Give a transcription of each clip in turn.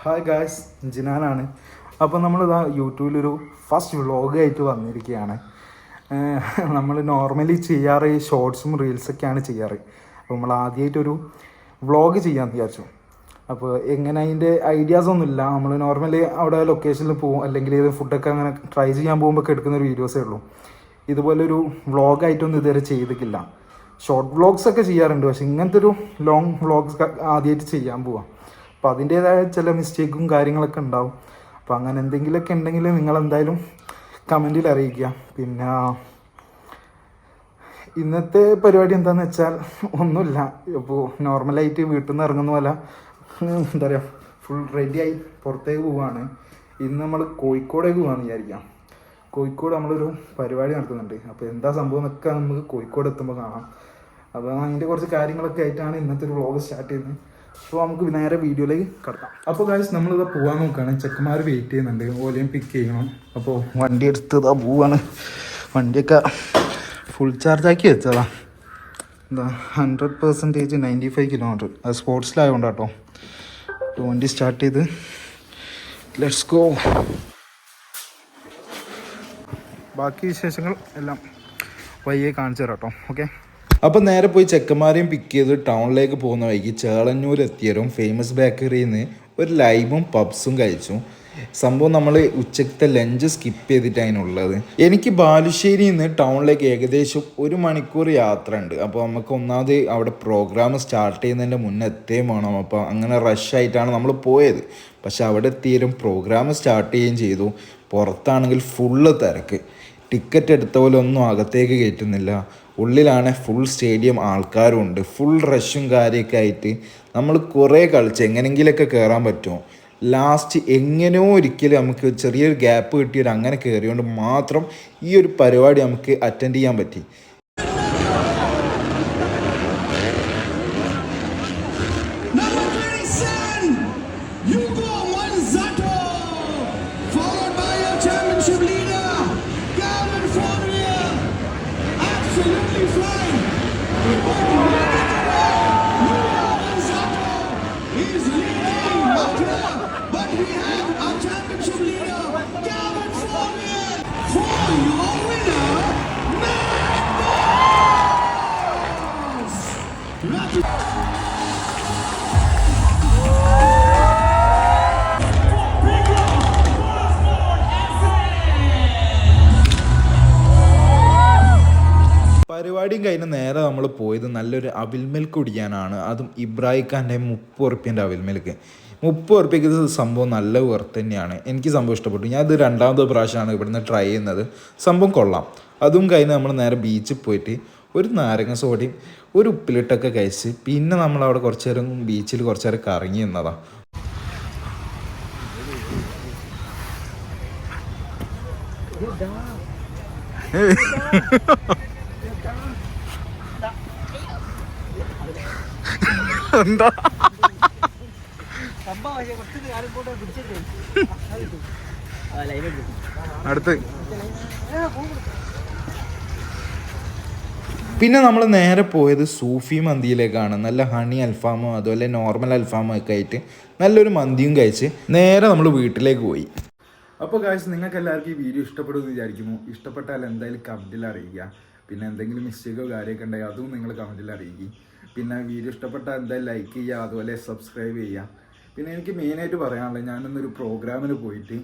Hi guys, ജിനാനാണ്. അപ്പോൾ നമ്മളിതാ യൂട്യൂബിലൊരു first വ്ളോഗായിട്ട് വന്നിരിക്കുകയാണ്. നമ്മൾ നോർമലി ചെയ്യാറ് ഈ ഷോർട്സും റീൽസൊക്കെയാണ് ചെയ്യാറ്. അപ്പോൾ നമ്മൾ ആദ്യമായിട്ടൊരു വ്ളോഗ് ചെയ്യാമെന്ന് വിചാരിച്ചു. അപ്പോൾ എങ്ങനെ അതിൻ്റെ ഐഡിയാസൊന്നുമില്ല. നമ്മൾ നോർമലി അവിടെ ലൊക്കേഷനിൽ പോകും, അല്ലെങ്കിൽ ഏത് ഫുഡൊക്കെ അങ്ങനെ ട്രൈ ചെയ്യാൻ പോകുമ്പോൾ എടുക്കുന്നൊരു വീഡിയോസേ ഉള്ളൂ. ഇതുപോലൊരു വ്ളോഗായിട്ടൊന്നും ഇതുവരെ ചെയ്തിട്ടില്ല. ഷോർട്ട് വ്ളോഗ്സൊക്കെ ചെയ്യാറുണ്ട്, പക്ഷേ ഇങ്ങനത്തെ ഒരു ലോങ് വ്ളോഗ്സ് ആദ്യമായിട്ട് ചെയ്യാൻ പോവാം. അപ്പോൾ അതിൻ്റേതായ ചില മിസ്റ്റേക്കും കാര്യങ്ങളൊക്കെ ഉണ്ടാവും. അപ്പോൾ അങ്ങനെ എന്തെങ്കിലുമൊക്കെ ഉണ്ടെങ്കിൽ നിങ്ങളെന്തായാലും കമൻറ്റിൽ അറിയിക്കുക. പിന്നെ ഇന്നത്തെ പരിപാടി എന്താണെന്ന് വെച്ചാൽ ഒന്നുമില്ല. ഇപ്പോൾ നോർമലായിട്ട് വീട്ടിൽ നിന്ന് ഇറങ്ങുന്ന പോലെ എന്താ പറയുക, ഫുൾ റെഡിയായി പുറത്തേക്ക് പോവുകയാണ്. ഇന്ന് നമ്മൾ കോഴിക്കോടേക്ക് പോകാമെന്ന് വിചാരിക്കാം. കോഴിക്കോട് നമ്മളൊരു പരിപാടി നടത്തുന്നുണ്ട്. അപ്പോൾ എന്താ സംഭവം എന്നൊക്കെ നമുക്ക് കോഴിക്കോട് എത്തുമ്പോൾ കാണാം. അപ്പോൾ അതിൻ്റെ കുറച്ച് കാര്യങ്ങളൊക്കെ ആയിട്ടാണ് ഇന്നത്തെ ഒരു വ്ളോഗ് സ്റ്റാർട്ട് ചെയ്യുന്നത്. അപ്പോൾ നമുക്ക് നേരെ വീഡിയോയിലേക്ക് കിടക്കാം. അപ്പോൾ ഗായ്സ്, നമ്മളിത് പോകാൻ നോക്കുകയാണ്. ചെക്കന്മാർ വെയിറ്റ് ചെയ്യുന്നുണ്ട്, ഓലെയും പിക്ക് ചെയ്യണം. അപ്പോൾ വണ്ടി എടുത്തതാ പോവാണ്. വണ്ടിയൊക്കെ ഫുൾ ചാർജാക്കി വെച്ചതാ. എന്താ 100% 95 കിലോമീറ്റർ. അത് സ്പോർട്സിലായതുകൊണ്ട് കേട്ടോ. അപ്പോൾ വണ്ടി സ്റ്റാർട്ട് ചെയ്ത് ലെറ്റ്സ് ഗോ. ബാക്കി വിശേഷങ്ങൾ എല്ലാം വയ്യെ കാണിച്ചു തരാം കേട്ടോ. ഓക്കെ, അപ്പം നേരെ പോയി ചെക്കന്മാരെയും പിക്ക് ചെയ്ത് ടൗണിലേക്ക് പോകുന്ന വഴിക്ക് ചേളന്നൂർ എത്തിയവരും ഫേമസ് ബേക്കറിയിൽ നിന്ന് ഒരു ലൈമും പബ്സും കഴിച്ചു. സംഭവം നമ്മൾ ഉച്ചക്കത്തെ ലഞ്ച് സ്കിപ്പ് ചെയ്തിട്ട് അതിനുള്ളത്. എനിക്ക് ബാലുശ്ശേരിയിൽ നിന്ന് ടൗണിലേക്ക് ഏകദേശം 1 മണിക്കൂർ യാത്ര ഉണ്ട്. അപ്പോൾ നമുക്ക് ഒന്നാമത് അവിടെ പ്രോഗ്രാം സ്റ്റാർട്ട് ചെയ്യുന്നതിൻ്റെ മുന്നേ എത്തുകയും വേണം. അപ്പോൾ അങ്ങനെ റഷായിട്ടാണ് നമ്മൾ പോയത്. പക്ഷെ അവിടെ എത്തിയാലും പ്രോഗ്രാം സ്റ്റാർട്ട് ചെയ്യുകയും ചെയ്തു. പുറത്താണെങ്കിൽ ഫുള്ള് തിരക്ക്. ടിക്കറ്റ് എടുത്ത പോലെ ഒന്നും അകത്തേക്ക് കയറ്റുന്നില്ല. ഉള്ളിലാണ് ഫുൾ സ്റ്റേഡിയം ആൾക്കാരും ഉണ്ട്. ഫുൾ റഷും കാര്യമൊക്കെ ആയിട്ട് നമ്മൾ കുറേ കളിച്ച് എങ്ങനെയെങ്കിലുമൊക്കെ കയറാൻ പറ്റുമോ. ലാസ്റ്റ് എങ്ങനെയോ ഒരിക്കലും നമുക്ക് ചെറിയൊരു ഗ്യാപ്പ് കിട്ടിയൊരു അങ്ങനെ കയറിയോണ്ട് മാത്രം ഈ ഒരു പരിപാടി നമുക്ക് അറ്റൻഡ് ചെയ്യാൻ പറ്റി. പരിപാടിയും കഴിഞ്ഞ് നേരെ നമ്മൾ പോയത് നല്ലൊരു അവിൽ മിൽക്ക് കുടിക്കാനാണ്. അതും ഇബ്രാഹിഖാൻ്റെ 30 ഉറുപ്പ്യൻ്റെ അവിൽ മിൽക്ക്. 30 ഉറുപ്പ്യക്ക് ഇത് സംഭവം നല്ല വർത്ത് തന്നെയാണ്. എനിക്ക് സംഭവം ഇഷ്ടപ്പെട്ടു. ഞാൻ ഇത് 2ാമത്തെ പ്രാവശ്യമാണ് ഇവിടുന്ന് ട്രൈ ചെയ്യുന്നത്. സംഭവം കൊള്ളാം. അതും കഴിഞ്ഞ് നമ്മൾ നേരെ ബീച്ചിൽ പോയിട്ട് ഒരു നാരങ്ങ സോഡയും ഒരു ഉപ്പിലിട്ടൊക്കെ കഴിച്ച് പിന്നെ നമ്മളവിടെ കുറച്ച് നേരം ബീച്ചിൽ കുറച്ച് നേരം കറങ്ങി നിന്നതാണ്. എന്താ അടുത്ത് പിന്നെ നമ്മൾ നേരെ പോയത് സൂഫി മന്തിയിലേക്കാണ്. നല്ല ഹണി അൽഫാമോ അതുപോലെ നോർമൽ അൽഫാമോ ഒക്കെ ആയിട്ട് നല്ലൊരു മന്തിയും കഴിച്ച് നേരെ നമ്മൾ വീട്ടിലേക്ക് പോയി. അപ്പോൾ ഗായ്സ്, നിങ്ങൾക്ക് എല്ലാവർക്കും ഈ വീഡിയോ ഇഷ്ടപ്പെടുമെന്ന് വിചാരിക്കുന്നു. ഇഷ്ടപ്പെട്ടാൽ എന്തായാലും കമൻറ്റിൽ അറിയിക്കുക. പിന്നെ എന്തെങ്കിലും മിസ്റ്റേക്കോ കാര്യമൊക്കെ ഉണ്ടെങ്കിൽ അതും നിങ്ങൾ കമൻറ്റിൽ അറിയിക്കുക. പിന്നെ വീഡിയോ ഇഷ്ടപ്പെട്ടാൽ എന്തായാലും ലൈക്ക് ചെയ്യുക, അതുപോലെ സബ്സ്ക്രൈബ് ചെയ്യുക. പിന്നെ എനിക്ക് മെയിനായിട്ട് പറയാനുള്ളത്, ഞാനിന്നൊരു പ്രോഗ്രാമിന് പോയിട്ട്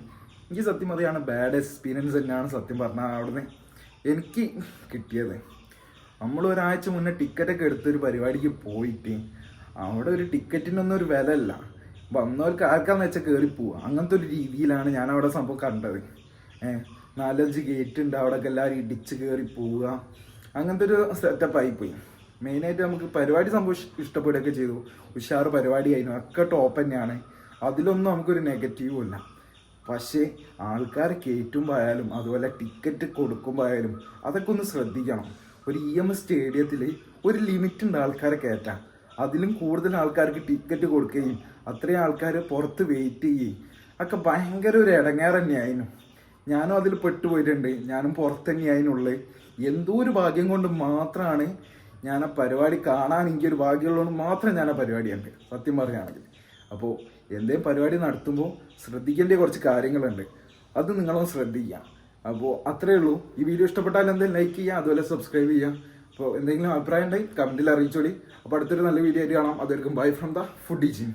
എനിക്ക് സത്യം പറയുകയാണ് ബാഡ് എക്സ്പീരിയൻസ് തന്നെയാണ് സത്യം പറഞ്ഞാൽ അവിടുന്ന് എനിക്ക് കിട്ടിയത്. നമ്മൾ ഒരാഴ്ച മുന്നേ ടിക്കറ്റൊക്കെ എടുത്തൊരു പരിപാടിക്ക് പോയിട്ട് അവിടെ ഒരു ടിക്കറ്റിനൊന്നും ഒരു വില ഇല്ല. വന്നവർക്ക് ആർക്കാന്ന് വെച്ചാൽ കയറിപ്പോവുക. അങ്ങനത്തെ ഒരു രീതിയിലാണ് ഞാൻ അവിടെ സംഭവം കണ്ടത്. 4-5 ഗേറ്റ് ഉണ്ട്, അവിടെയൊക്കെ എല്ലാവരും ഇടിച്ച് കയറി പോവുക. അങ്ങനത്തെ ഒരു സെറ്റപ്പായിപ്പോയി. മെയിനായിട്ട് നമുക്ക് പരിപാടി സംഭവം ഇഷ്ടപ്പെടുകയൊക്കെ ചെയ്തു. ഉഷാറ് പരിപാടിയായിരുന്നു, ഒക്കെ ടോപ്പ് തന്നെയാണ്. അതിലൊന്നും നമുക്കൊരു നെഗറ്റീവും ഇല്ല. പക്ഷേ ആൾക്കാരെ കയറ്റുമ്പോൾ ആയാലും അതുപോലെ ടിക്കറ്റ് കൊടുക്കുമ്പോൾ ആയാലും അതൊക്കെ ഒന്ന് ശ്രദ്ധിക്കണം. ഒരു EM സ്റ്റേഡിയത്തിൽ ഒരു ലിമിറ്റ് ഉണ്ട് ആൾക്കാരെ കയറ്റാൻ. അതിലും കൂടുതൽ ആൾക്കാർക്ക് ടിക്കറ്റ് കൊടുക്കുകയും അത്രയും ആൾക്കാർ പുറത്ത് വെയിറ്റ് ചെയ്യുകയും ഒക്കെ ഭയങ്കര ഒരു ഇടങ്ങേറ് തന്നെയായിരുന്നു. ഞാനും അതിൽ പെട്ടുപോയിട്ടുണ്ട്. ഞാനും പുറത്ത് തന്നെയായിരുന്നുള്ളത്. എന്തോ ഒരു ഭാഗ്യം കൊണ്ട് മാത്രമാണ് ഞാൻ ആ പരിപാടി കാണാൻ എനിക്കൊരു ഭാഗ്യമുള്ളതുകൊണ്ട് മാത്രം ഞാൻ ആ പരിപാടി കണ്ട്, സത്യം പറയുകയാണെങ്കിൽ. അപ്പോൾ എന്തെങ്കിലും പരിപാടി നടത്തുമ്പോൾ ശ്രദ്ധിക്കേണ്ട കുറച്ച് കാര്യങ്ങളുണ്ട്, അത് നിങ്ങളൊന്ന് ശ്രദ്ധിക്കുക. അപ്പോൾ അത്രയേ ഉള്ളൂ. ഈ വീഡിയോ ഇഷ്ടപ്പെട്ടാൽ എന്തെങ്കിലും ലൈക്ക് ചെയ്യുക, അതുപോലെ സബ്സ്ക്രൈബ് ചെയ്യുക. അപ്പോൾ എന്തെങ്കിലും അഭിപ്രായം ഉണ്ടെങ്കിൽ കമൻറ്റിൽ അറിയിച്ചോളി. അപ്പോൾ അടുത്തൊരു നല്ല വീഡിയോ ആയിട്ട് കാണാം. അതായിരിക്കും bye from the foodie gym.